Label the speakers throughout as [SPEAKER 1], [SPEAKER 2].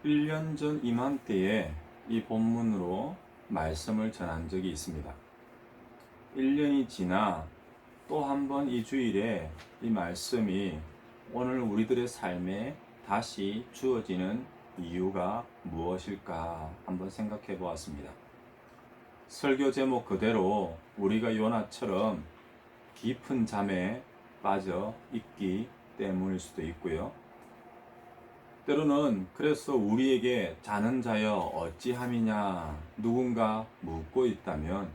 [SPEAKER 1] 1년 전 이맘때에 이 본문으로 말씀을 전한 적이 있습니다. 1년이 지나 또 한 번 이 주일에 이 말씀이 오늘 우리들의 삶에 다시 주어지는 이유가 무엇일까 한번 생각해 보았습니다. 설교 제목 그대로 우리가 요나처럼 깊은 잠에 빠져 있기 때문일 수도 있고요. 때로는 그래서 우리에게 자는 자여 어찌함이냐 누군가 묻고 있다면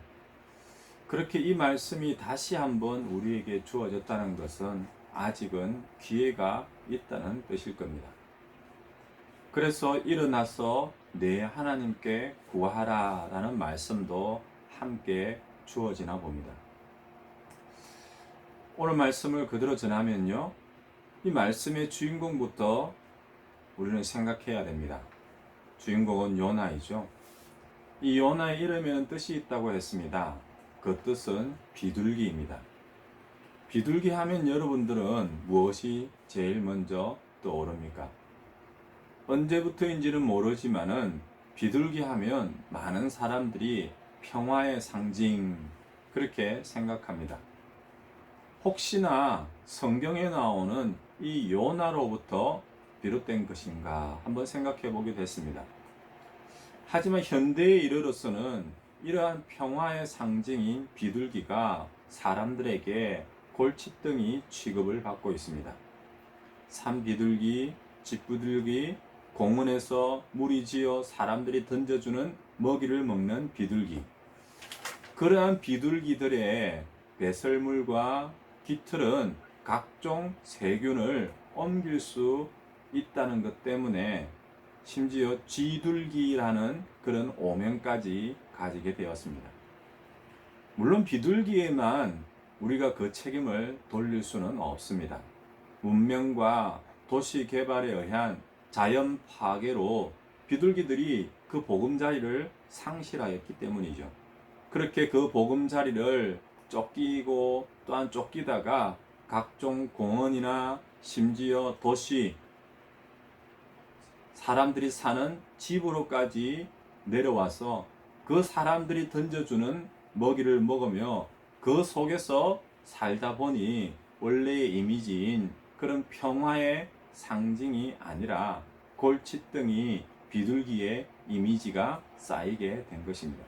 [SPEAKER 1] 그렇게 이 말씀이 다시 한번 우리에게 주어졌다는 것은 아직은 기회가 있다는 뜻일 겁니다. 그래서 일어나서 내 하나님께 구하라 라는 말씀도 함께 주어지나 봅니다. 오늘 말씀을 그대로 전하면요, 이 말씀의 주인공부터 우리는 생각해야 됩니다. 주인공은 요나이죠. 이 요나의 이름에는 뜻이 있다고 했습니다. 그 뜻은 비둘기입니다. 비둘기 하면 여러분들은 무엇이 제일 먼저 떠오릅니까? 언제부터인지는 모르지만은 비둘기 하면 많은 사람들이 평화의 상징 그렇게 생각합니다. 혹시나 성경에 나오는 이 요나로부터 비롯된 것인가 한번 생각해 보게 됐습니다. 하지만 현대에 이르러서는 이러한 평화의 상징인 비둘기가 사람들에게 골칫덩이 취급을 받고 있습니다. 산비둘기, 집비둘기, 공원에서 무리지어 사람들이 던져주는 먹이를 먹는 비둘기. 그러한 비둘기들의 배설물과 깃털은 각종 세균을 옮길 수 있다는 것 때문에 심지어 쥐둘기라는 그런 오명까지 가지게 되었습니다. 물론 비둘기에만 우리가 그 책임을 돌릴 수는 없습니다. 문명과 도시 개발에 의한 자연 파괴로 비둘기들이 그 보금자리를 상실하였기 때문이죠. 그렇게 그 보금자리를 쫓기고 또한 쫓기다가 각종 공원이나 심지어 도시, 사람들이 사는 집으로까지 내려와서 그 사람들이 던져주는 먹이를 먹으며 그 속에서 살다 보니 원래의 이미지인 그런 평화의 상징이 아니라 골칫덩이 비둘기의 이미지가 쌓이게 된 것입니다.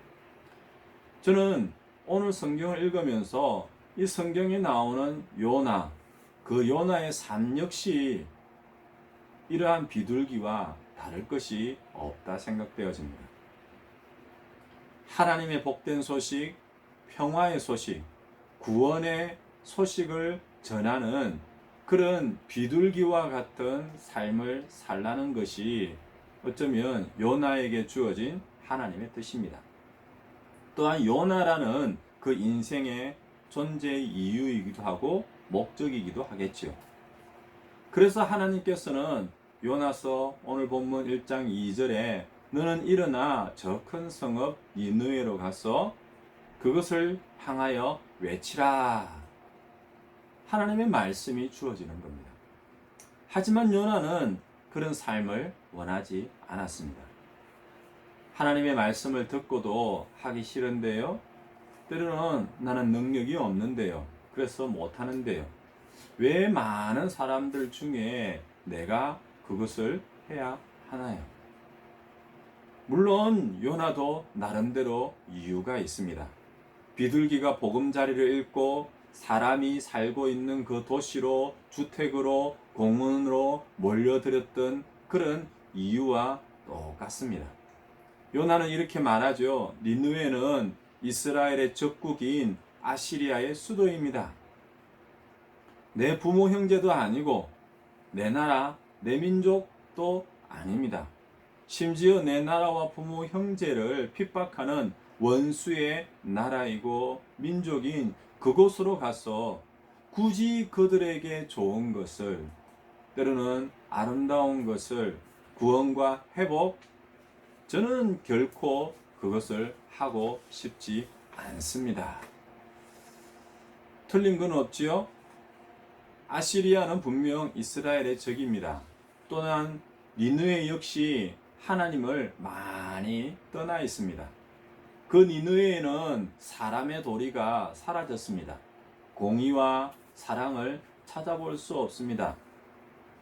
[SPEAKER 1] 저는 오늘 성경을 읽으면서 이 성경에 나오는 요나, 그 요나의 삶 역시 이러한 비둘기와 다를 것이 없다 생각되어집니다. 하나님의 복된 소식, 평화의 소식, 구원의 소식을 전하는 그런 비둘기와 같은 삶을 살라는 것이 어쩌면 요나에게 주어진 하나님의 뜻입니다. 또한 요나라는 그 인생의 존재의 이유이기도 하고 목적이기도 하겠지요. 그래서 하나님께서는 요나서 오늘 본문 1장 2절에 너는 일어나 저 큰 성읍 니느웨로 가서 그것을 향하여 외치라. 하나님의 말씀이 주어지는 겁니다. 하지만 요나는 그런 삶을 원하지 않았습니다. 하나님의 말씀을 듣고도 하기 싫은데요. 때로는 나는 능력이 없는데요. 그래서 못하는데요. 왜 많은 사람들 중에 내가 그것을 해야 하나요? 물론 요나도 나름대로 이유가 있습니다. 비둘기가 보금자리를 잃고 사람이 살고 있는 그 도시로 주택으로 공원으로 몰려들었던 그런 이유와 똑같습니다. 요나는 이렇게 말하죠. 니느웨는 이스라엘의 적국인 아시리아의 수도입니다. 내 부모 형제도 아니고 내 나라, 내 민족도 아닙니다. 심지어 내 나라와 부모 형제를 핍박하는 원수의 나라이고 민족인 그곳으로 가서 굳이 그들에게 좋은 것을, 때로는 아름다운 것을, 구원과 회복, 저는 결코 그것을 하고 싶지 않습니다. 틀린 건 없지요? 아시리아는 분명 이스라엘의 적입니다. 또한 니느웨 역시 하나님을 많이 떠나 있습니다. 그 니느웨에는 사람의 도리가 사라졌습니다. 공의와 사랑을 찾아볼 수 없습니다.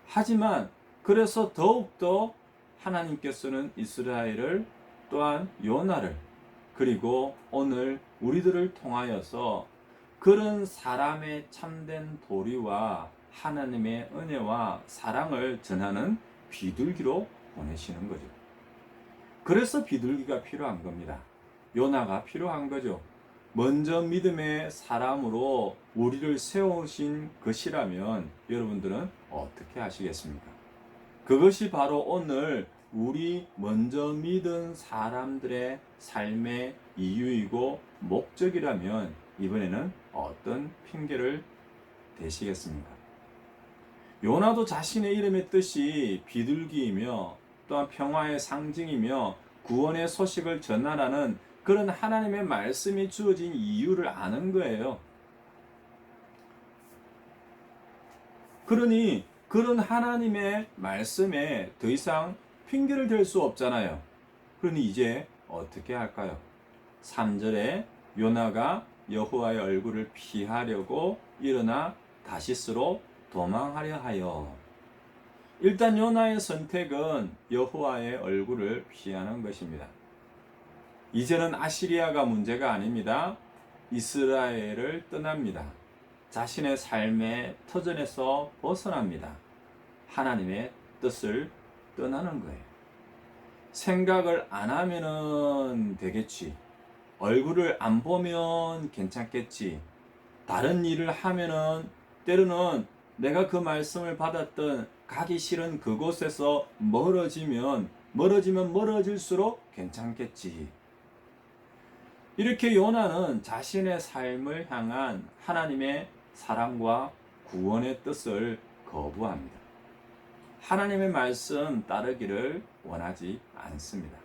[SPEAKER 1] 하지만 그래서 더욱더 하나님께서는 이스라엘을 또한 요나를 그리고 오늘 우리들을 통하여서 그런 사람의 참된 도리와 하나님의 은혜와 사랑을 전하는 비둘기로 보내시는 거죠. 그래서 비둘기가 필요한 겁니다. 요나가 필요한 거죠. 먼저 믿음의 사람으로 우리를 세우신 것이라면 여러분들은 어떻게 하시겠습니까? 그것이 바로 오늘 우리 먼저 믿은 사람들의 삶의 이유이고 목적이라면 이번에는 어떤 핑계를 대시겠습니까? 요나도 자신의 이름의 뜻이 비둘기이며 또한 평화의 상징이며 구원의 소식을 전하라는 그런 하나님의 말씀이 주어진 이유를 아는 거예요. 그러니 그런 하나님의 말씀에 더 이상 핑계를 댈 수 없잖아요. 그러니 이제 어떻게 할까요? 3절에 요나가 여호와의 얼굴을 피하려고 일어나 다시스로 도망하려 하여. 일단 요나의 선택은 여호와의 얼굴을 피하는 것입니다. 이제는 아시리아가 문제가 아닙니다. 이스라엘을 떠납니다. 자신의 삶의 터전에서 벗어납니다. 하나님의 뜻을 떠나는 거예요. 생각을 안 하면은 되겠지. 얼굴을 안 보면 괜찮겠지. 다른 일을 하면은 때로는 내가 그 말씀을 받았던 가기 싫은 그곳에서 멀어지면 멀어질수록 괜찮겠지. 이렇게 요나는 자신의 삶을 향한 하나님의 사랑과 구원의 뜻을 거부합니다. 하나님의 말씀 따르기를 원하지 않습니다.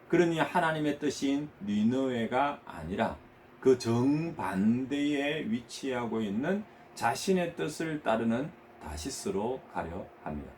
[SPEAKER 1] 그러니 하나님의 뜻인 니느웨가 아니라 그 정반대에 위치하고 있는 자신의 뜻을 따르는 다시스로 가려 합니다.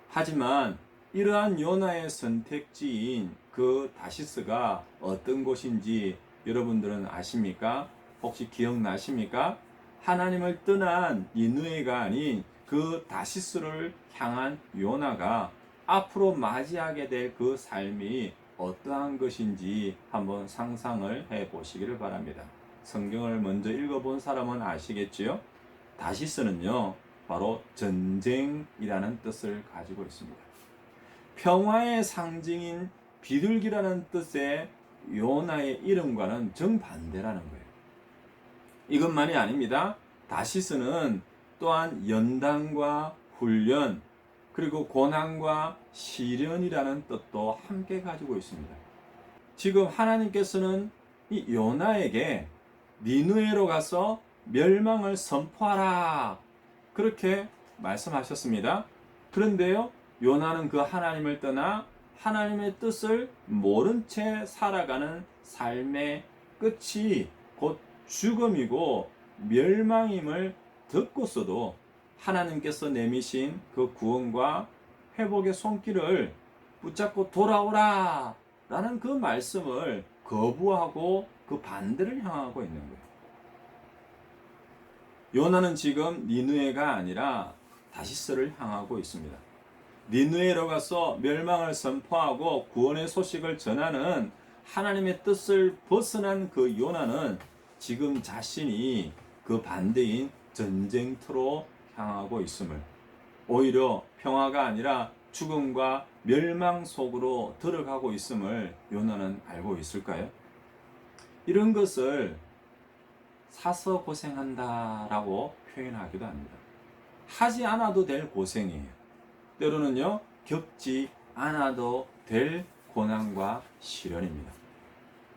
[SPEAKER 1] 하지만 이러한 요나의 선택지인 그 다시스가 어떤 곳인지 여러분들은 아십니까? 혹시 기억나십니까? 하나님을 떠난 니느웨가 아닌 그 다시스를 향한 요나가 앞으로 맞이하게 될 그 삶이 어떠한 것인지 한번 상상을 해 보시기를 바랍니다. 성경을 먼저 읽어본 사람은 아시겠지요? 다시스는요, 바로 전쟁이라는 뜻을 가지고 있습니다. 평화의 상징인 비둘기라는 뜻의 요나의 이름과는 정반대라는 거예요. 이것만이 아닙니다. 다시스는 또한 연단과 훈련, 그리고 고난과 시련이라는 뜻도 함께 가지고 있습니다. 지금 하나님께서는 이 요나에게 니느웨로 가서 멸망을 선포하라, 그렇게 말씀하셨습니다. 그런데요, 요나는 그 하나님을 떠나 하나님의 뜻을 모른 채 살아가는 삶의 끝이 곧 죽음이고 멸망임을 듣고서도 하나님께서 내미신 그 구원과 회복의 손길을 붙잡고 돌아오라 라는 그 말씀을 거부하고 그 반대를 향하고 있는 거예요. 요나는 지금 니느웨가 아니라 다시스를 향하고 있습니다. 니느웨로 가서 멸망을 선포하고 구원의 소식을 전하는 하나님의 뜻을 벗어난 그 요나는 지금 자신이 그 반대인 전쟁터로 향하고 있음을, 오히려 평화가 아니라 죽음과 멸망 속으로 들어가고 있음을 요나는 알고 있을까요? 이런 것을 사서 고생한다라고 표현하기도 합니다. 하지 않아도 될 고생이에요. 때로는요, 겪지 않아도 될 고난과 시련입니다.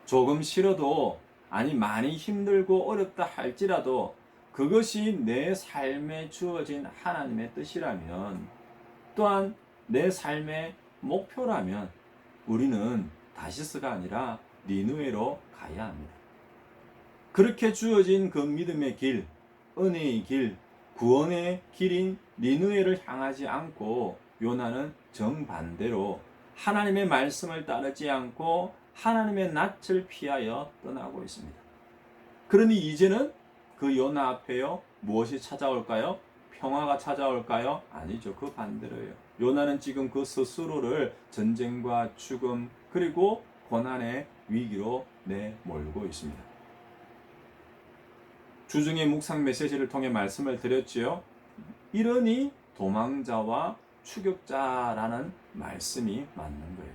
[SPEAKER 1] 조금 싫어도, 아니 많이 힘들고 어렵다 할지라도 그것이 내 삶에 주어진 하나님의 뜻이라면, 또한 내 삶의 목표라면 우리는 다시스가 아니라 니느웨로 가야 합니다. 그렇게 주어진 그 믿음의 길, 은혜의 길, 구원의 길인 니느웨를 향하지 않고 요나는 정반대로 하나님의 말씀을 따르지 않고 하나님의 낯을 피하여 떠나고 있습니다. 그러니 이제는 그 요나 앞에요, 무엇이 찾아올까요? 평화가 찾아올까요? 아니죠. 그 반대로예요. 요나는 지금 그 스스로를 전쟁과 죽음 그리고 고난의 위기로 내몰고 있습니다. 주중에 묵상 메시지를 통해 말씀을 드렸지요. 이러니 도망자와 추격자라는 말씀이 맞는 거예요.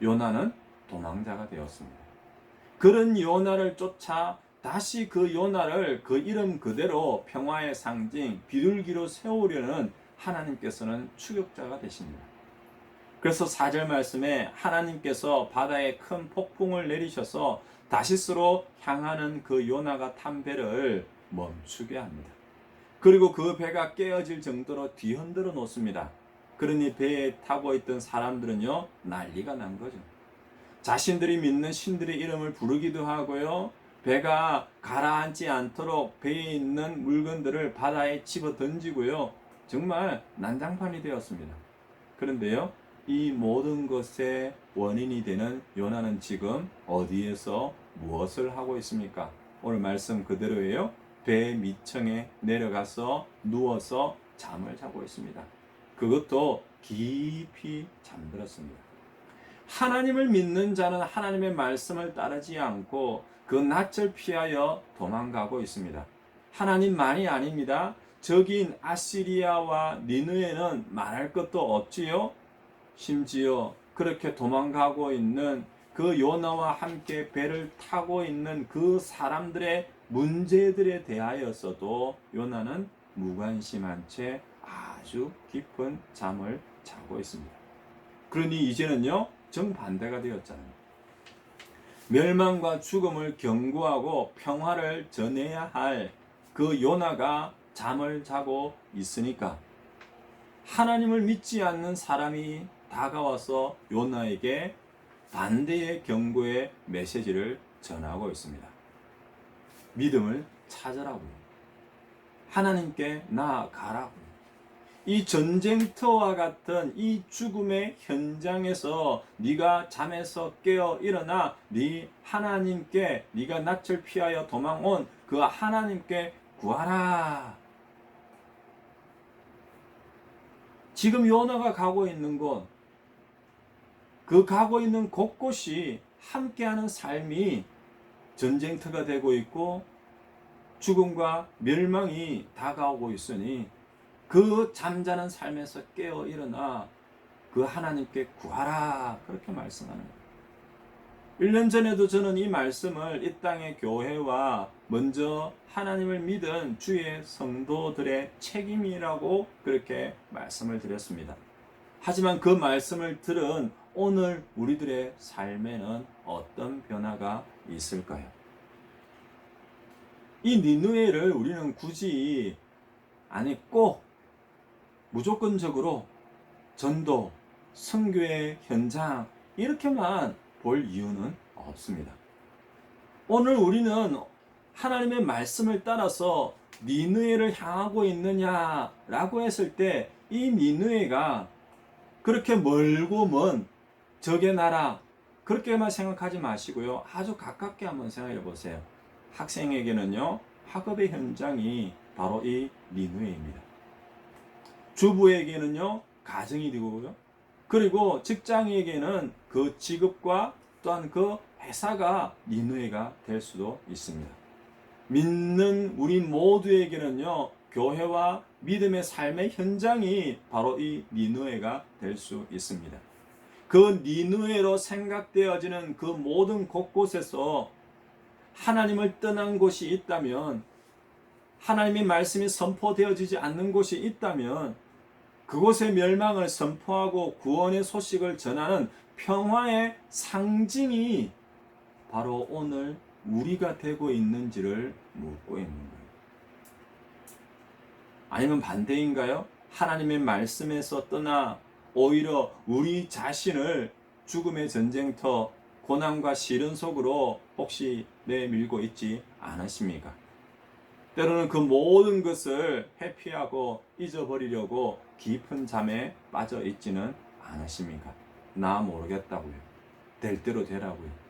[SPEAKER 1] 요나는 도망자가 되었습니다. 그런 요나를 쫓아 다시 그 요나를 그 이름 그대로 평화의 상징, 비둘기로 세우려는 하나님께서는 추격자가 되십니다. 그래서 4절 말씀에 하나님께서 바다에 큰 폭풍을 내리셔서 다시스로 향하는 그 요나가 탄 배를 멈추게 합니다. 그리고 그 배가 깨어질 정도로 뒤흔들어 놓습니다. 그러니 배에 타고 있던 사람들은요, 난리가 난 거죠. 자신들이 믿는 신들의 이름을 부르기도 하고요, 배가 가라앉지 않도록 배에 있는 물건들을 바다에 집어 던지고요, 정말 난장판이 되었습니다. 그런데요, 이 모든 것의 원인이 되는 요나는 지금 어디에서 무엇을 하고 있습니까? 오늘 말씀 그대로예요. 배 밑층에 내려가서 누워서 잠을 자고 있습니다. 그것도 깊이 잠들었습니다. 하나님을 믿는 자는 하나님의 말씀을 따르지 않고 그 낯을 피하여 도망가고 있습니다. 하나님만이 아닙니다. 적인 아시리아와 니느웨는 말할 것도 없지요. 심지어 그렇게 도망가고 있는 그 요나와 함께 배를 타고 있는 그 사람들의 문제들에 대하여서도 요나는 무관심한 채 아주 깊은 잠을 자고 있습니다. 그러니 이제는요, 정반대가 되었잖아요. 멸망과 죽음을 경고하고 평화를 전해야 할 그 요나가 잠을 자고 있으니까 하나님을 믿지 않는 사람이 다가와서 요나에게 반대의 경고의 메시지를 전하고 있습니다. 믿음을 찾으라고요. 하나님께 나아가라고요. 이 전쟁터와 같은 이 죽음의 현장에서 네가 잠에서 깨어 일어나 네 하나님께, 네가 낯을 피하여 도망온 그 하나님께 구하라. 지금 요나가 가고 있는 곳, 그 가고 있는 곳곳이 함께하는 삶이 전쟁터가 되고 있고 죽음과 멸망이 다가오고 있으니 그 잠자는 삶에서 깨어 일어나 그 하나님께 구하라, 그렇게 말씀하는 거예요. 1년 전에도 저는 이 말씀을 이 땅의 교회와 먼저 하나님을 믿은 주의 성도들의 책임이라고 그렇게 말씀을 드렸습니다. 하지만 그 말씀을 들은 오늘 우리들의 삶에는 어떤 변화가 있을까요? 이 니느웨를 우리는 굳이 꼭 무조건적으로 전도, 선교의 현장 이렇게만 볼 이유는 없습니다. 오늘 우리는 하나님의 말씀을 따라서 니느웨를 향하고 있느냐라고 했을 때 이 니느웨가 그렇게 멀고 먼 적의 나라 그렇게만 생각하지 마시고요. 아주 가깝게 한번 생각해 보세요. 학생에게는요, 학업의 현장이 바로 이 니느웨입니다. 주부에게는요, 가정이 되고요. 그리고 직장에게는 그 직업과 또한 그 회사가 니느웨가 될 수도 있습니다. 믿는 우리 모두에게는요, 교회와 믿음의 삶의 현장이 바로 이 니느웨가 될 수 있습니다. 그 니느웨로 생각되어지는 그 모든 곳곳에서 하나님을 떠난 곳이 있다면, 하나님의 말씀이 선포되어지지 않는 곳이 있다면 그곳의 멸망을 선포하고 구원의 소식을 전하는 평화의 상징이 바로 오늘 우리가 되고 있는지를 묻고 있는 거예요. 아니면 반대인가요? 하나님의 말씀에서 떠나 오히려 우리 자신을 죽음의 전쟁터, 고난과 시련 속으로 혹시 내밀고 있지 않으십니까? 때로는 그 모든 것을 회피하고 잊어버리려고 깊은 잠에 빠져 있지는 않으십니까? 나 모르겠다고요. 될 대로 되라고요.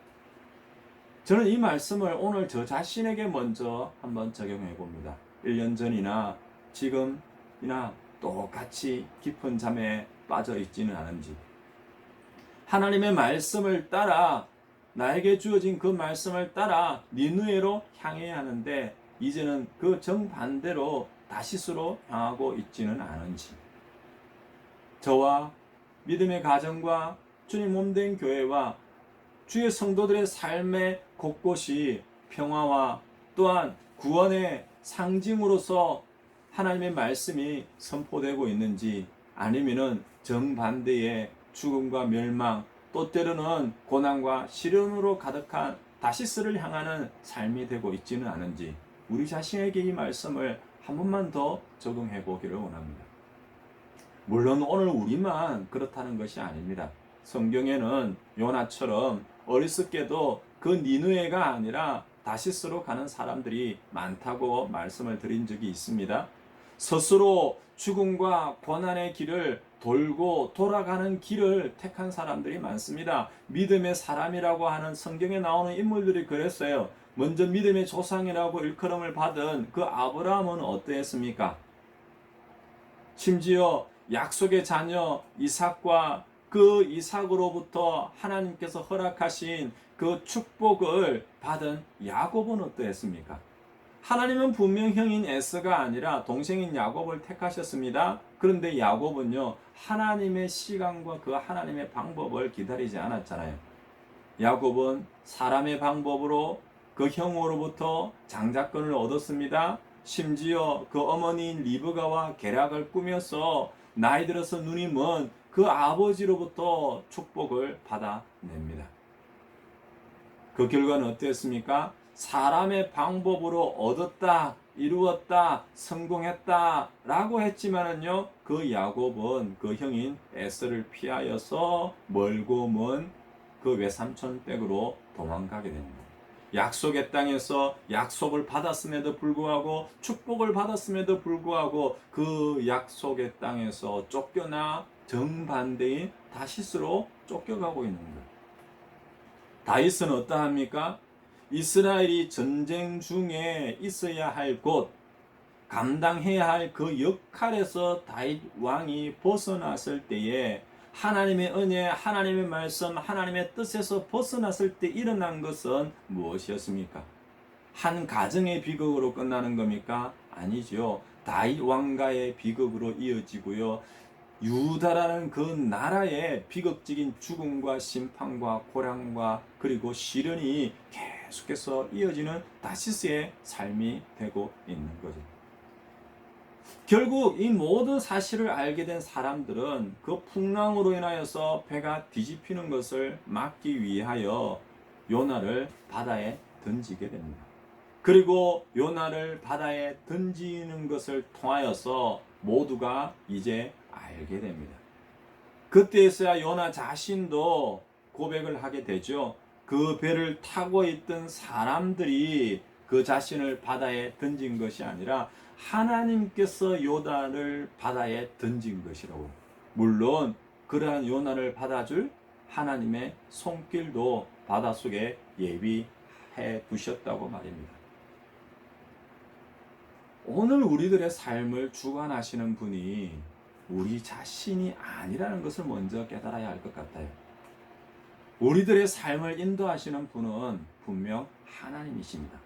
[SPEAKER 1] 저는 이 말씀을 오늘 저 자신에게 먼저 한번 적용해 봅니다. 1년 전이나 지금이나 똑같이 깊은 잠에 빠져 있지는 않은지, 하나님의 말씀을 따라, 나에게 주어진 그 말씀을 따라 니느웨로 향해야 하는데 이제는 그 정반대로 다시스로 향하고 있지는 않은지, 저와 믿음의 가정과 주님 몸된 교회와 주의 성도들의 삶의 곳곳이 평화와 또한 구원의 상징으로서 하나님의 말씀이 선포되고 있는지, 아니면은 정반대의 죽음과 멸망, 또 때로는 고난과 시련으로 가득한 다시스를 향하는 삶이 되고 있지는 않은지, 우리 자신에게 이 말씀을 한 번만 더 적용해 보기를 원합니다. 물론 오늘 우리만 그렇다는 것이 아닙니다. 성경에는 요나처럼 어리석게도 그 니느웨가 아니라 다시스로 가는 사람들이 많다고 말씀을 드린 적이 있습니다. 스스로 죽음과 고난의 길을 돌고 돌아가는 길을 택한 사람들이 많습니다. 믿음의 사람이라고 하는 성경에 나오는 인물들이 그랬어요. 먼저 믿음의 조상이라고 일컬음을 받은 그 아브라함은 어떠했습니까? 심지어 약속의 자녀 이삭과 그 이삭으로부터 하나님께서 허락하신 그 축복을 받은 야곱은 어떠했습니까? 하나님은 분명 형인 에서가 아니라 동생인 야곱을 택하셨습니다. 그런데 야곱은요, 하나님의 시간과 그 하나님의 방법을 기다리지 않았잖아요. 야곱은 사람의 방법으로 그 형으로부터 장자권을 얻었습니다. 심지어 그 어머니인 리브가와 계략을 꾸며서 나이 들어서 눈이 먼 그 아버지로부터 축복을 받아냅니다. 그 결과는 어땠습니까? 사람의 방법으로 얻었다, 이루었다, 성공했다 라고 했지만은요, 그 야곱은 그 형인 에서를 피하여서 멀고 먼 그 외삼촌 댁으로 도망가게 됩니다. 약속의 땅에서 약속을 받았음에도 불구하고, 축복을 받았음에도 불구하고 그 약속의 땅에서 쫓겨나 정반대인 다시스로 쫓겨가고 있는 거예요. 다윗은 어떠합니까? 이스라엘이 전쟁 중에 있어야 할 곳, 감당해야 할 그 역할에서 다윗 왕이 벗어났을 때에 하나님의 은혜, 하나님의 말씀, 하나님의 뜻에서 벗어났을 때 일어난 것은 무엇이었습니까? 한 가정의 비극으로 끝나는 겁니까? 아니죠. 다윗 왕가의 비극으로 이어지고요. 유다라는 그 나라의 비극적인 죽음과 심판과 고난과 그리고 시련이 계속해서 이어지는 다시스의 삶이 되고 있는 거죠. 결국 이 모든 사실을 알게 된 사람들은 그 풍랑으로 인하여서 배가 뒤집히는 것을 막기 위하여 요나를 바다에 던지게 됩니다. 그리고 요나를 바다에 던지는 것을 통하여서 모두가 이제 알게 됩니다. 그때에서야 요나 자신도 고백을 하게 되죠. 그 배를 타고 있던 사람들이 그 자신을 바다에 던진 것이 아니라 하나님께서 요나를 바다에 던진 것이라고. 물론 그러한 요나를 받아줄 하나님의 손길도 바닷속에 예비해 두셨다고 말입니다. 오늘 우리들의 삶을 주관하시는 분이 우리 자신이 아니라는 것을 먼저 깨달아야 할 것 같아요. 우리들의 삶을 인도하시는 분은 분명 하나님이십니다.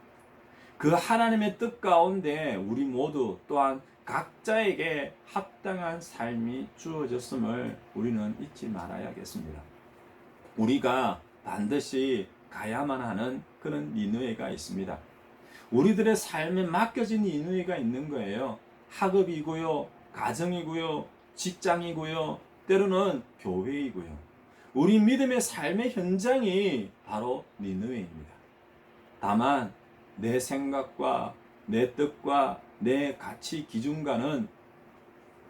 [SPEAKER 1] 그 하나님의 뜻 가운데 우리 모두 또한 각자에게 합당한 삶이 주어졌음을 우리는 잊지 말아야겠습니다. 우리가 반드시 가야만 하는 그런 니느웨가 있습니다. 우리들의 삶에 맡겨진 니느웨가 있는 거예요. 학업이고요, 가정이고요, 직장이고요, 때로는 교회이고요. 우리 믿음의 삶의 현장이 바로 니느웨입니다. 다만 내 생각과 내 뜻과 내 가치 기준과는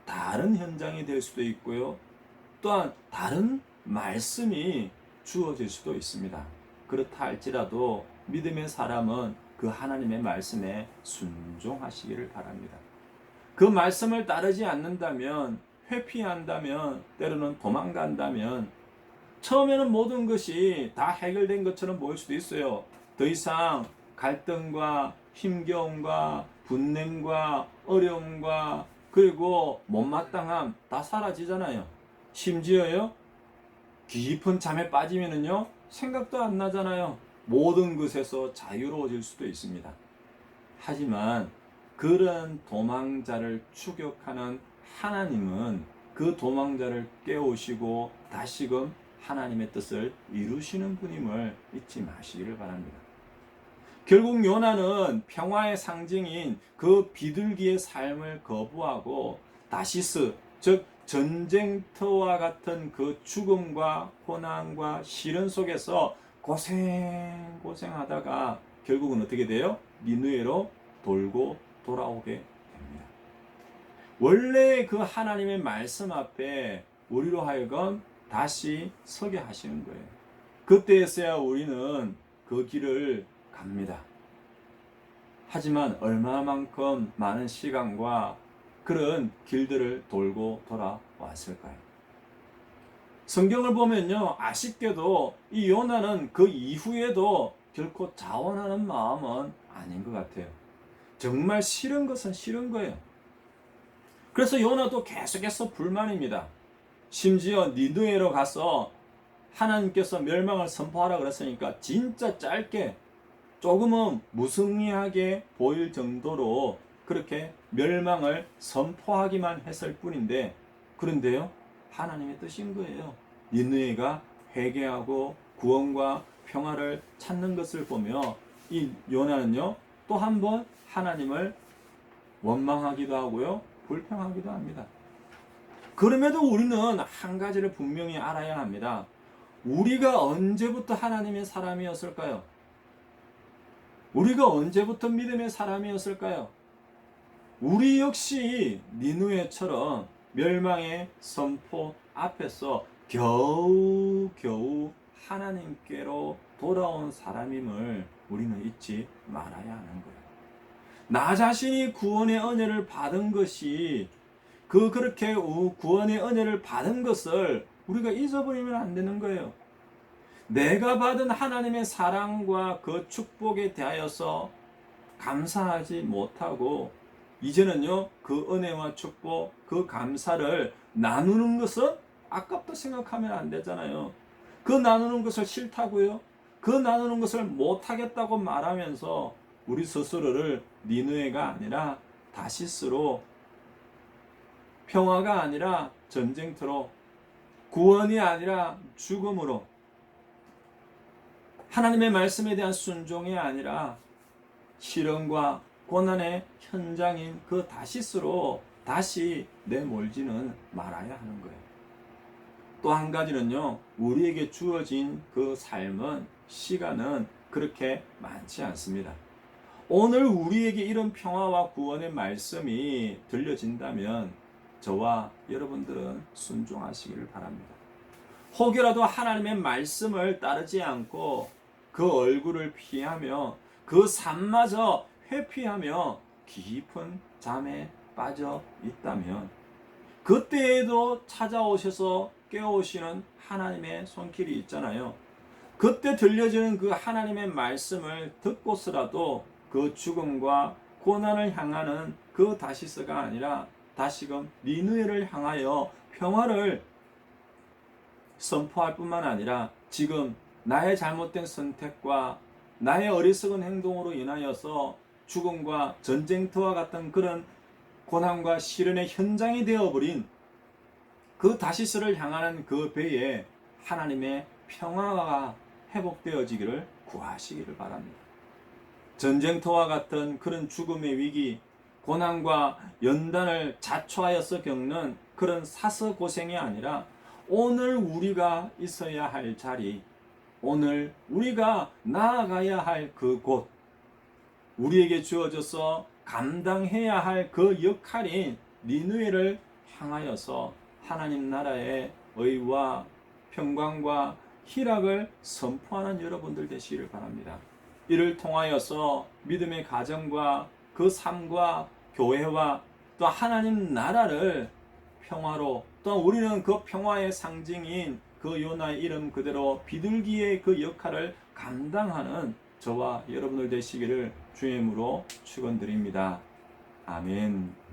[SPEAKER 1] 다른 현장이 될 수도 있고요. 또한 다른 말씀이 주어질 수도 있습니다. 그렇다 할지라도 믿음의 사람은 그 하나님의 말씀에 순종하시기를 바랍니다. 그 말씀을 따르지 않는다면, 회피한다면, 때로는 도망간다면 처음에는 모든 것이 다 해결된 것처럼 보일 수도 있어요. 더 이상 갈등과 힘겨움과 분냉과 어려움과 그리고 못마땅함 다 사라지잖아요. 심지어요, 깊은 잠에 빠지면은요, 생각도 안 나잖아요. 모든 것에서 자유로워질 수도 있습니다. 하지만 그런 도망자를 추격하는 하나님은 그 도망자를 깨우시고 다시금 하나님의 뜻을 이루시는 분임을 잊지 마시기를 바랍니다. 결국 요나는 평화의 상징인 그 비둘기의 삶을 거부하고 다시스, 즉 전쟁터와 같은 그 죽음과 고난과 시련 속에서 고생하다가 결국은 어떻게 돼요? 니느웨로 돌고 돌아오게 됩니다. 원래 그 하나님의 말씀 앞에 우리로 하여금 다시 서게 하시는 거예요. 그때에서야 우리는 그 길을 갑니다. 하지만 얼마만큼 많은 시간과 그런 길들을 돌고 돌아왔을까요? 성경을 보면요, 아쉽게도 이 요나는 그 이후에도 결코 자원하는 마음은 아닌 것 같아요. 정말 싫은 것은 싫은 거예요. 그래서 요나도 계속해서 불만입니다. 심지어 니느웨로 가서 하나님께서 멸망을 선포하라 그랬으니까 진짜 짧게 조금은 무성의하게 보일 정도로 그렇게 멸망을 선포하기만 했을 뿐인데, 그런데요, 하나님의 뜻인 거예요. 니느웨가 회개하고 구원과 평화를 찾는 것을 보며 이 요나는요, 또 한 번 하나님을 원망하기도 하고요, 불평하기도 합니다. 그럼에도 우리는 한 가지를 분명히 알아야 합니다. 우리가 언제부터 하나님의 사람이었을까요? 우리가 언제부터 믿음의 사람이었을까요? 우리 역시 니느웨처럼 멸망의 선포 앞에서 겨우 하나님께로 돌아온 사람임을 우리는 잊지 말아야 하는 거예요. 나 자신이 구원의 은혜를 받은 것이 그렇게 구원의 은혜를 받은 것을 우리가 잊어버리면 안 되는 거예요. 내가 받은 하나님의 사랑과 그 축복에 대하여서 감사하지 못하고 이제는요, 그 은혜와 축복, 그 감사를 나누는 것은 아깝다 생각하면 안 되잖아요. 그 나누는 것을 싫다고요? 그 나누는 것을 못하겠다고 말하면서 우리 스스로를 니느웨가 아니라 다시스로, 평화가 아니라 전쟁터로, 구원이 아니라 죽음으로, 하나님의 말씀에 대한 순종이 아니라 시련과 고난의 현장인 그 다시스로 다시 내몰지는 말아야 하는 거예요. 또 한 가지는요, 우리에게 주어진 그 삶은, 시간은 그렇게 많지 않습니다. 오늘 우리에게 이런 평화와 구원의 말씀이 들려진다면 저와 여러분들은 순종하시기를 바랍니다. 혹여라도 하나님의 말씀을 따르지 않고 그 얼굴을 피하며 그 삶마저 회피하며 깊은 잠에 빠져 있다면 그때에도 찾아오셔서 깨우시는 하나님의 손길이 있잖아요. 그때 들려지는 그 하나님의 말씀을 듣고서라도 그 죽음과 고난을 향하는 그 다시스가 아니라 다시금 니느웨를 향하여 평화를 선포할 뿐만 아니라 지금 나의 잘못된 선택과 나의 어리석은 행동으로 인하여서 죽음과 전쟁터와 같은 그런 고난과 시련의 현장이 되어버린 그 다시스를 향하는 그 배에 하나님의 평화가 회복되어지기를 구하시기를 바랍니다. 전쟁터와 같은 그런 죽음의 위기, 고난과 연단을 자초하여서 겪는 그런 사서 고생이 아니라 오늘 우리가 있어야 할 자리, 오늘 우리가 나아가야 할 그 곳, 우리에게 주어져서 감당해야 할 그 역할인 니느웨를 향하여서 하나님 나라의 의와 평강과 희락을 선포하는 여러분들 되시기를 바랍니다. 이를 통하여서 믿음의 가정과 그 삶과 교회와 또 하나님 나라를 평화로, 또 우리는 그 평화의 상징인 그 요나의 이름 그대로 비둘기의 그 역할을 감당하는 저와 여러분들 되시기를 주의 이름으로 축원드립니다. 아멘.